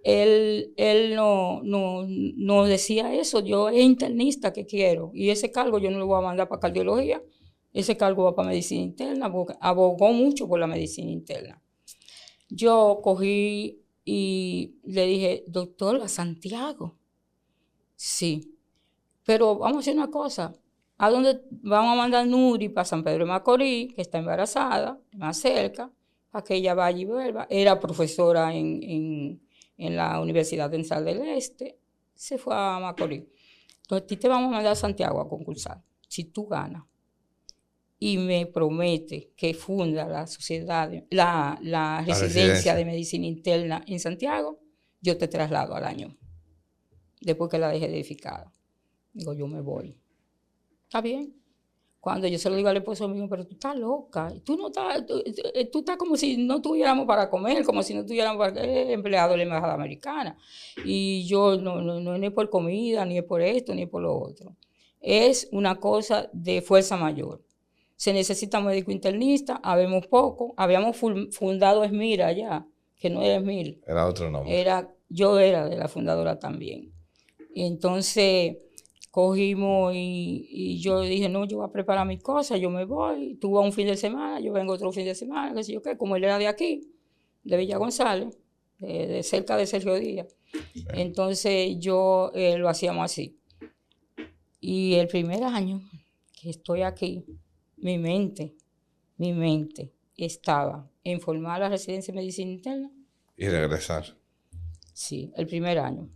él no decía eso, yo es internista que quiero, y ese cargo yo no lo voy a mandar para cardiología, ese cargo va para medicina interna, porque abogó mucho por la medicina interna. Yo cogí y le dije, doctor, a Santiago. Sí, pero vamos a hacer una cosa, ¿a dónde vamos a mandar Nuri? Para San Pedro de Macorís, que está embarazada, más cerca, para que ella vaya y vuelva. Era profesora en la Universidad Densal del Este, se fue a Macorís. Entonces, a ti te vamos a mandar a Santiago a concursar, si tú ganas. Y me promete que funda la sociedad, la residencia de medicina interna en Santiago, yo te traslado al año, después que la deje edificada. Digo, yo me voy. ¿Está bien? Cuando yo se lo digo al esposo mío, pero tú estás loca, tú estás como si no tuviéramos para comer, como si no tuviéramos empleado de la embajada americana. Y yo no es por comida, ni es por esto, ni es por lo otro. Es una cosa de fuerza mayor. Se necesita médico internista, habemos poco, habíamos fundado Esmira allá, que no era Esmir. Era otro nombre. Yo era de la fundadora también. Y entonces cogimos y yo dije, no, yo voy a preparar mis cosas, yo me voy, tú vas un fin de semana, yo vengo otro fin de semana, qué sé yo qué, como él era de aquí, de Villa González, de cerca de Sergio Díaz. Sí. Entonces lo hacíamos así. Y el primer año que estoy aquí, mi mente estaba en formar la residencia de medicina interna. Y regresar. Sí, el primer año.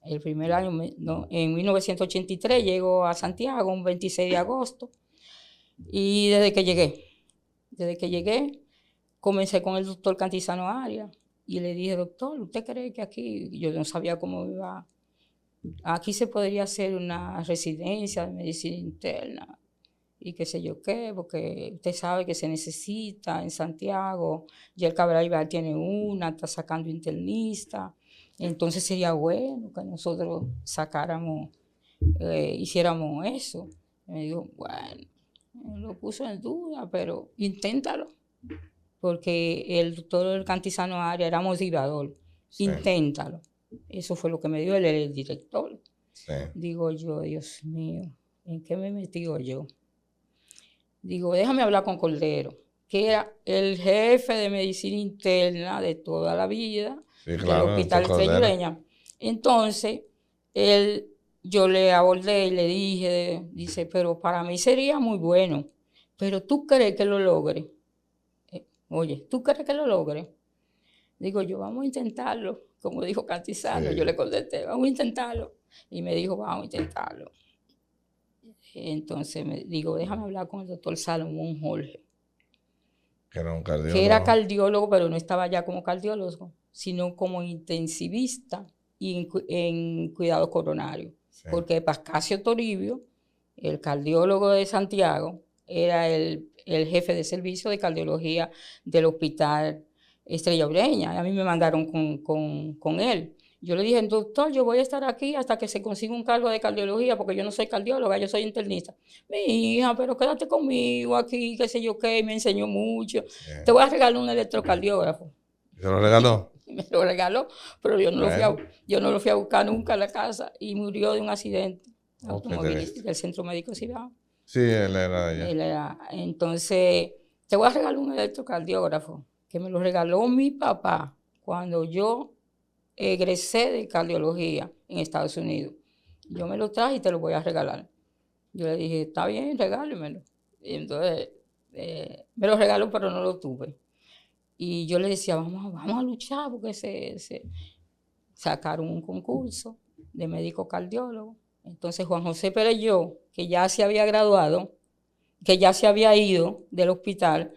En 1983 llego a Santiago, un 26 de agosto, y desde que llegué, comencé con el doctor Cantizano Arias, y le dije, doctor, ¿usted cree que aquí, yo no sabía cómo iba, aquí se podría hacer una residencia de medicina interna, y qué sé yo qué, porque usted sabe que se necesita en Santiago, ya el Cabral Ibar tiene una, está sacando internista, entonces sería bueno que nosotros hiciéramos eso. Y me dijo, bueno, lo puso en duda, pero inténtalo, porque el doctor Cantizano Arias era motivador, sí. Inténtalo. Eso fue lo que me dio el director. Sí. Digo yo, Dios mío, ¿en qué me he metido yo? Digo, déjame hablar con Cordero, que era el jefe de medicina interna de toda la vida, sí, claro, del Hospital Utreyureña. Entonces, yo le abordé y le dice, pero para mí sería muy bueno, pero ¿tú crees que lo logre? Oye, ¿tú crees que lo logre? Digo yo, vamos a intentarlo, como dijo Cantizano, Sí. yo le contesté, vamos a intentarlo. Y me dijo, vamos a intentarlo. Entonces me digo, déjame hablar con el doctor Salomón Jorge, Que era un que era cardiólogo. cardiólogo, pero no estaba ya como cardiólogo, sino como intensivista y en cuidado coronario. Sí. Porque Pascasio Toribio, el cardiólogo de Santiago, era el jefe de servicio de cardiología del hospital Estrella Ureña. A mí me mandaron con él. Yo le dije, doctor, yo voy a estar aquí hasta que se consiga un cargo de cardiología, porque yo no soy cardióloga, yo soy internista. Mi hija, pero quédate conmigo aquí, qué sé yo qué, me enseñó mucho. Sí. Te voy a regalar un electrocardiógrafo. ¿Se lo regaló? Me lo regaló, pero yo no, Bueno. yo no lo fui a buscar nunca a la casa y murió de un accidente Oh, qué automovilístico triste. del Centro Médico Cibao. Sí, él era de allá. Él era, entonces, te voy a regalar un electrocardiógrafo que me lo regaló mi papá cuando yo egresé de cardiología en Estados Unidos. Yo me lo traje y te lo voy a regalar. Yo le dije, está bien, regálemelo. Y entonces, me lo regaló, pero no lo tuve. Y yo le decía, vamos a luchar porque sacaron un concurso de médico cardiólogo. Entonces Juan José Pereyó, que ya se había graduado, que ya se había ido del hospital,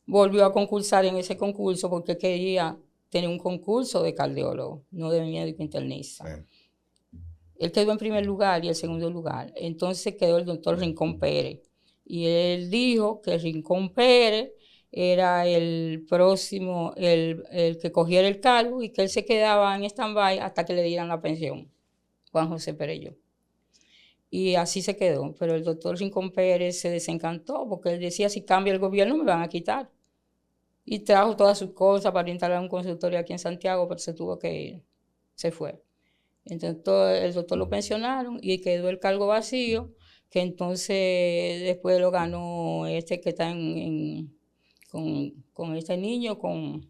volvió a concursar en ese concurso porque quería tener un concurso de cardiólogo, no de médico internista. Sí. Él quedó en primer lugar y el segundo lugar. Entonces quedó el doctor Rincón Pérez. Y él dijo que Rincón Pérez era el próximo, el que cogiera el cargo y que él se quedaba en stand-by hasta que le dieran la pensión. Juan José Pereyó. Y así se quedó. Pero el doctor Rincón Pérez se desencantó porque él decía, si cambia el gobierno me van a quitar. Y trajo todas sus cosas para instalar un consultorio aquí en Santiago, pero se tuvo que ir. Se fue. Entonces el doctor lo pensionaron y quedó el cargo vacío, que entonces después lo ganó este que está con este niño, con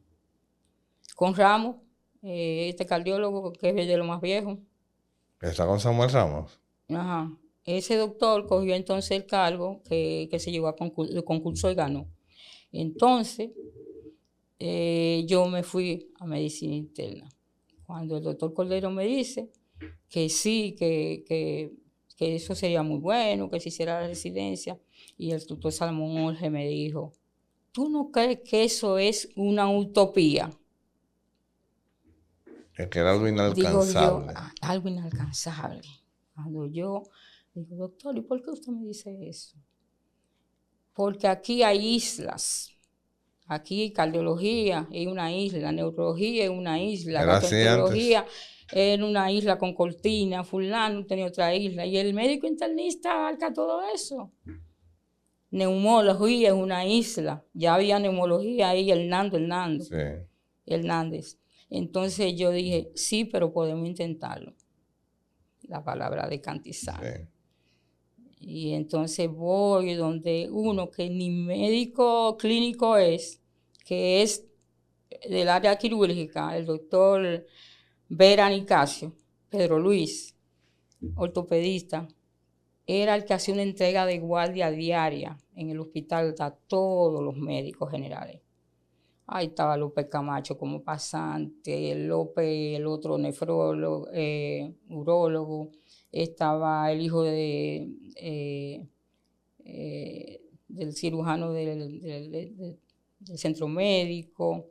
Ramos, este cardiólogo que es de lo más viejo. ¿Está con Samuel Ramos? Ajá. Ese doctor cogió entonces el cargo que se llevó a concurso y ganó. Entonces, yo me fui a medicina interna. Cuando el doctor Cordero me dice que sí, que eso sería muy bueno, que se hiciera la residencia, y el doctor Salomón Jorge me dijo, ¿tú no crees que eso es una utopía? Que era algo Digo yo, inalcanzable. algo inalcanzable. Cuando yo digo, doctor, ¿y por qué usted me dice eso? Porque aquí hay islas. Aquí cardiología es una isla, neurología es una isla, Era así gastroenterología antes. era una isla con cortina, fulano tenía otra isla. Y el médico internista abarca todo eso. Neumología es una isla. Ya había neumología ahí, Hernández. Sí. Hernández. Entonces yo dije, sí, pero podemos intentarlo. La palabra de Cantizano. Sí. Y entonces voy donde uno que ni médico clínico es, que es del área quirúrgica, el doctor Vera Nicasio, Pedro Luis, ortopedista, era el que hacía una entrega de guardia diaria en el hospital a todos los médicos generales. Ahí estaba López Camacho como pasante, López, el otro nefrólogo, urólogo, estaba el hijo del cirujano del centro médico,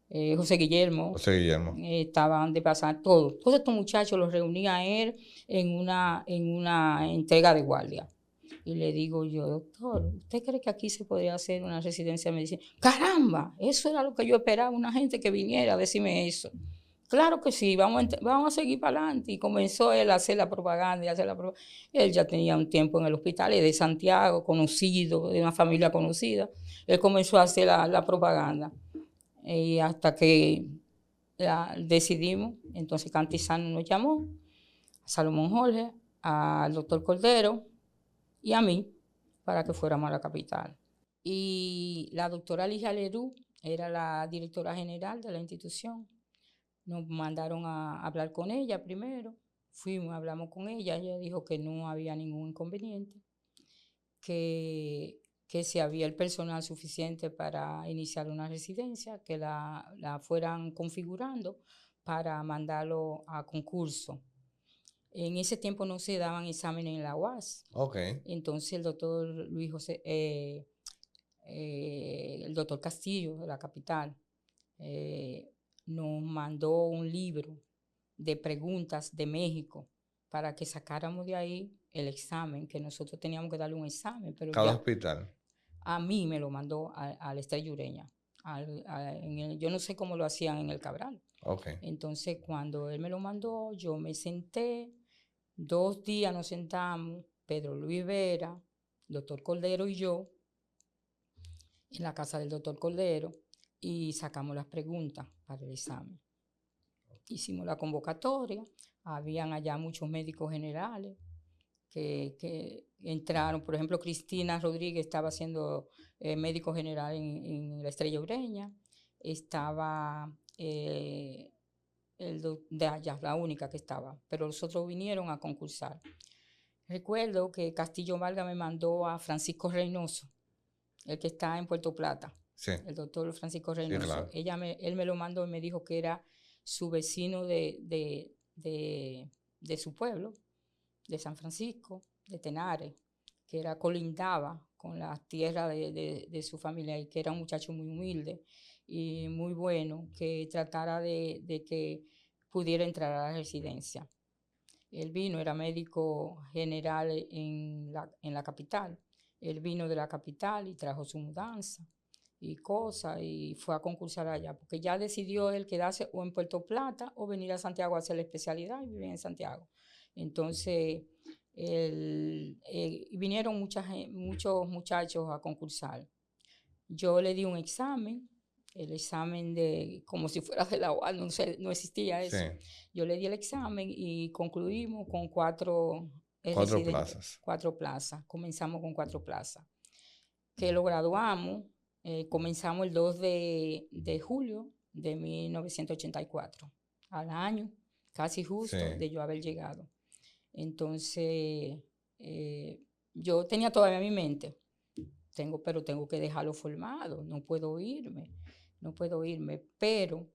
José Guillermo. José Guillermo. Estaban de pasar todos. Todos estos muchachos los reunía él en una entrega de guardia. Y le digo yo, doctor, ¿usted cree que aquí se podría hacer una residencia de medicina? ¡Caramba! Eso era lo que yo esperaba, una gente que viniera a decirme eso. Claro que sí, vamos a seguir para adelante. Y comenzó él a hacer la propaganda y a hacer la propaganda. Él ya tenía un tiempo en el hospital, es de Santiago, conocido, de una familia conocida. Él comenzó a hacer la propaganda. Y hasta que decidimos, entonces Cantizano nos llamó, a Salomón Jorge, al doctor Cordero y a mí, para que fuéramos a la capital. Y la doctora Ligia Lerú era la directora general de la institución. Nos mandaron a hablar con ella primero. Fuimos, hablamos con ella. Ella dijo que no había ningún inconveniente, que que si había el personal suficiente para iniciar una residencia, que la fueran configurando para mandarlo a concurso. En ese tiempo no se daban exámenes en la UAS. Ok. Entonces el doctor Luis José, el doctor Castillo de la capital, nos mandó un libro de preguntas de México para que sacáramos de ahí el examen, que nosotros teníamos que darle un examen, pero Cada ya hospital. a mí me lo mandó a la Estrella Ureña. Yo no sé cómo lo hacían en el Cabral. Ok. Entonces, cuando él me lo mandó, yo me senté, 2 días nos sentamos, Pedro Luis Vera, doctor Cordero y yo, en la casa del doctor Cordero, y sacamos las preguntas para el examen. Hicimos la convocatoria, habían allá muchos médicos generales que entraron. Por ejemplo, Cristina Rodríguez estaba siendo médico general en la Estrella Ureña, estaba de allá, la única que estaba, pero los otros vinieron a concursar. Recuerdo que Castillo Vargas me mandó a Francisco Reynoso, el que está en Puerto Plata, Sí. el doctor Francisco Sí, Reynoso. claro. Él me lo mandó y me dijo que era su vecino de su pueblo, de San Francisco, de Tenares, que colindaba con la tierra de su familia y que era un muchacho muy humilde y muy bueno, que tratara de que pudiera entrar a la residencia. Él vino, era médico general en la capital. Él vino de la capital y trajo su mudanza y cosas y fue a concursar allá, porque ya decidió él quedarse o en Puerto Plata o venir a Santiago a hacer la especialidad y vivir en Santiago. Entonces, vinieron muchos muchachos a concursar. Yo le di un examen, el examen como si fuera de la UAS, no existía eso. Sí. Yo le di el examen y concluimos con 4 4 plazas. 4 plazas. Comenzamos con 4 plazas. Que lo graduamos, comenzamos el 2 de julio de 1984, al año, casi justo, Sí. de yo haber llegado. Entonces, yo tenía todavía en mi mente, pero tengo que dejarlo formado, no puedo irme, pero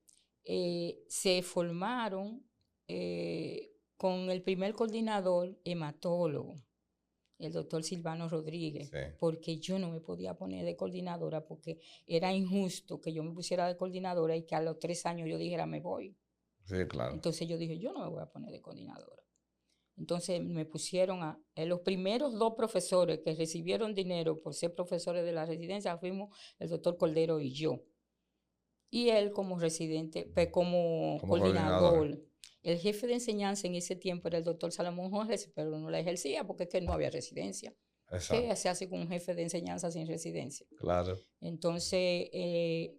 se formaron con el primer coordinador hematólogo, el doctor Silvano Rodríguez, Sí. porque yo no me podía poner de coordinadora porque era injusto que yo me pusiera de coordinadora y que a los 3 años yo dijera me voy. Sí, claro. Entonces yo dije, yo no me voy a poner de coordinadora. Entonces me pusieron los primeros 2 profesores que recibieron dinero por ser profesores de la residencia fuimos el doctor Cordero y yo. Y él como residente, como coordinador. El jefe de enseñanza en ese tiempo era el doctor Salomón Jorge, pero no la ejercía porque es que no había residencia. Exacto. ¿Qué se hace con un jefe de enseñanza sin residencia? Claro. Entonces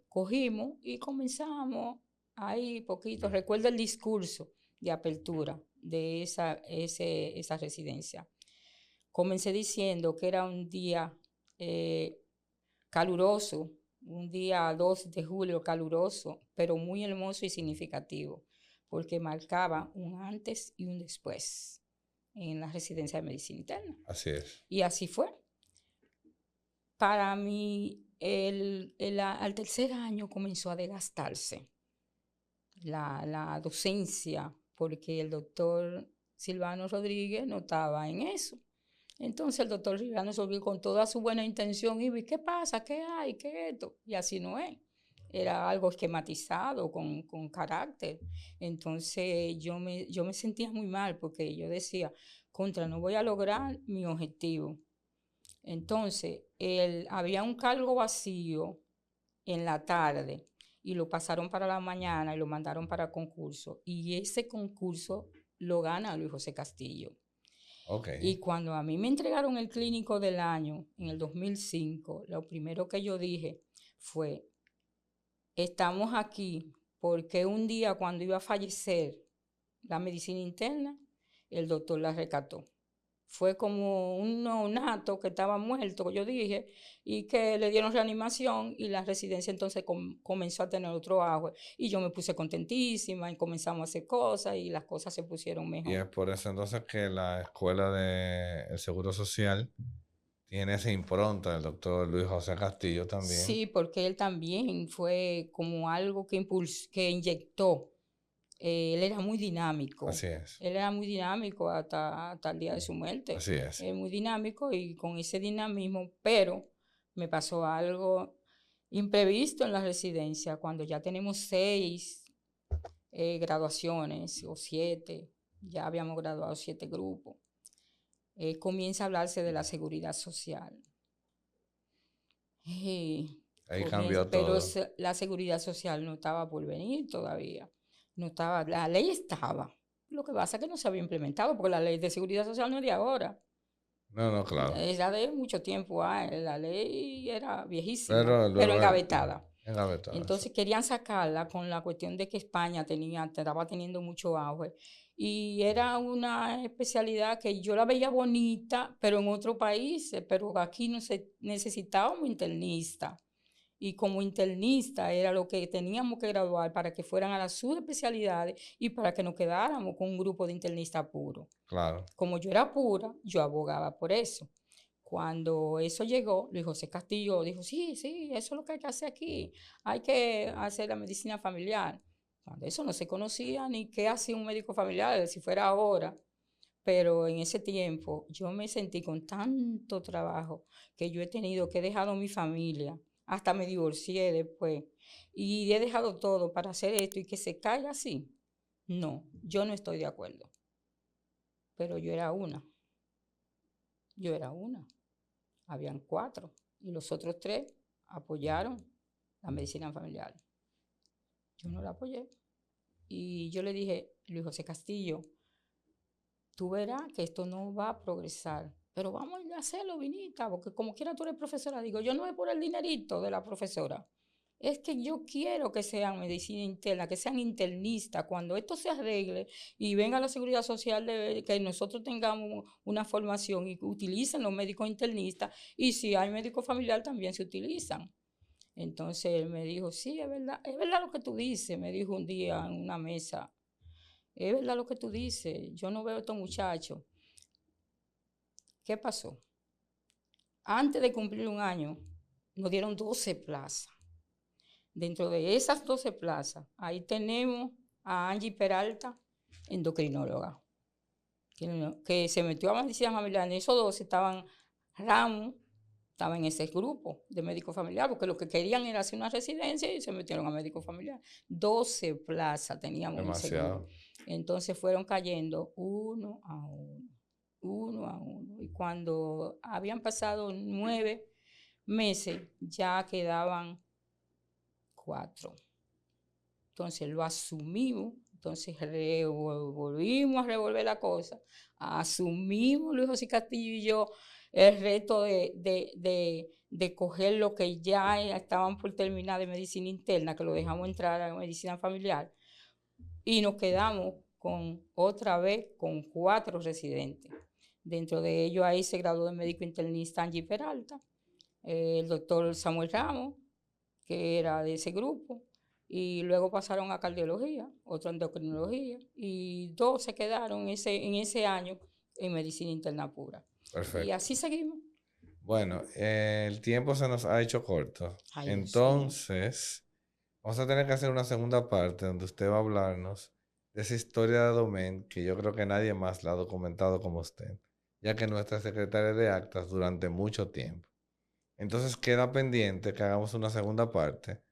cogimos y comenzamos ahí poquito. Recuerdo el discurso de apertura de esa residencia. Comencé diciendo que era un día caluroso, un día 2 de julio caluroso, pero muy hermoso y significativo, porque marcaba un antes y un después en la residencia de medicina interna. Así es. Y así fue. Para mí, al tercer año comenzó a desgastarse la docencia, porque el doctor Silvano Rodríguez no estaba en eso. Entonces el doctor Silvano Rodríguez con toda su buena intención iba y ¿qué pasa? ¿Qué hay? ¿Qué es esto? Y así no es. Era algo esquematizado, con carácter. Entonces yo me sentía muy mal porque yo decía, no voy a lograr mi objetivo. Entonces había un cargo vacío en la tarde y lo pasaron para la mañana y lo mandaron para concurso. Y ese concurso lo gana Luis José Castillo. Okay. Y cuando a mí me entregaron el clínico del año en el 2005, lo primero que yo dije fue, estamos aquí porque un día cuando iba a fallecer la medicina interna, el doctor la rescató. Fue como un neonato que estaba muerto, yo dije, y que le dieron reanimación y la residencia entonces comenzó a tener otro auge. Y yo me puse contentísima y comenzamos a hacer cosas y las cosas se pusieron mejor. Y es por eso entonces que la escuela del Seguro Social Y en esa impronta, el doctor Luis José Castillo también. Sí, porque él también fue como algo que inyectó. Él era muy dinámico. Así es. Él era muy dinámico hasta el día de su muerte. Así es. Muy dinámico y con ese dinamismo, pero me pasó algo imprevisto en la residencia, cuando ya tenemos 6 graduaciones o 7, ya habíamos graduado 7 grupos. Comienza a hablarse de la seguridad social. Ahí cambió Pero todo. la seguridad social no estaba por venir todavía. No estaba, la ley estaba. Lo que pasa es que no se había implementado, porque la ley de seguridad social no es de ahora. No, claro. Era de mucho tiempo. La ley era viejísima, Pero pero luego engavetada. engavetado. Entonces querían sacarla con la cuestión de que España estaba teniendo mucho auge. Y era una especialidad que yo la veía bonita, pero en otros países, pero aquí no se necesitaba un internista. Y como internista era lo que teníamos que graduar para que fueran a las subespecialidades y para que nos quedáramos con un grupo de internistas puros. Claro. Como yo era pura, yo abogaba por eso. Cuando eso llegó, Luis José Castillo dijo, sí, eso es lo que hay que hacer aquí. Hay que hacer la medicina familiar. Cuando eso no se conocía ni qué hacía un médico familiar, si fuera ahora. Pero en ese tiempo yo me sentí con tanto trabajo que yo he tenido que he dejado mi familia. Hasta me divorcié después. Y he dejado todo para hacer esto y que se caiga así. No, yo no estoy de acuerdo. Pero yo era una. Habían 4 y los otros 3 apoyaron la medicina familiar. Yo no la apoyé. Y yo le dije, Luis José Castillo, tú verás que esto no va a progresar, pero vamos a hacerlo, Vinita, porque como quiera tú eres profesora. Digo, yo no es por el dinerito de la profesora. Es que yo quiero que sean medicina interna, que sean internistas. Cuando esto se arregle y venga la seguridad social, que nosotros tengamos una formación y que utilicen los médicos internistas, y si hay médico familiar también se utilizan. Entonces él me dijo, sí, es verdad lo que tú dices, me dijo un día en una mesa. Es verdad lo que tú dices, yo no veo a estos muchachos. ¿Qué pasó? Antes de cumplir un año, nos dieron 12 plazas. Dentro de esas 12 plazas, ahí tenemos a Angie Peralta, endocrinóloga, que se metió a medicina familiar. En esos 12 estaban Ramos, estaba en ese grupo de médico familiar, porque lo que querían era hacer una residencia y se metieron a médico familiar. 12 plazas teníamos en ese grupo. Entonces fueron cayendo uno a uno. Y cuando habían pasado 9 meses, ya quedaban 4. Entonces lo asumimos, entonces volvimos a revolver la cosa, asumimos Luis José Castillo y yo el reto de coger lo que ya estaban por terminar de medicina interna, que lo dejamos entrar a medicina familiar, y nos quedamos otra vez con 4 residentes. Dentro de ellos ahí se graduó de médico internista Angie Peralta, el doctor Samuel Ramos, que era de ese grupo, y luego pasaron a cardiología, otro endocrinología, y 2 se quedaron en ese año en medicina interna pura. Perfecto. Y así seguimos. Bueno, el tiempo se nos ha hecho corto. Ay, entonces, vamos a tener que hacer una segunda parte donde usted va a hablarnos de esa historia de Domen, que yo creo que nadie más la ha documentado como usted, ya que nuestra secretaria de actas durante mucho tiempo. Entonces queda pendiente que hagamos una segunda parte.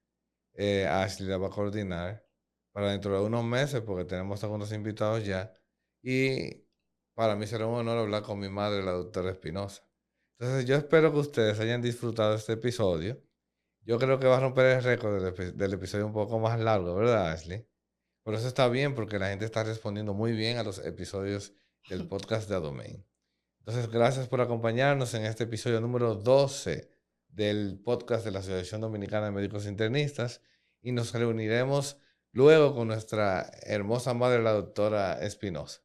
Ashley la va a coordinar para dentro de unos meses, porque tenemos algunos invitados ya. Y para mí será un honor hablar con mi madre, la doctora Espinosa. Entonces yo espero que ustedes hayan disfrutado este episodio. Yo creo que va a romper el récord del episodio un poco más largo, ¿verdad, Ashley? Pero eso está bien porque la gente está respondiendo muy bien a los episodios del podcast de Adomain. Entonces, gracias por acompañarnos en este episodio número 12 del podcast de la Asociación Dominicana de Médicos Internistas, y nos reuniremos luego con nuestra hermosa madre, la doctora Espinosa.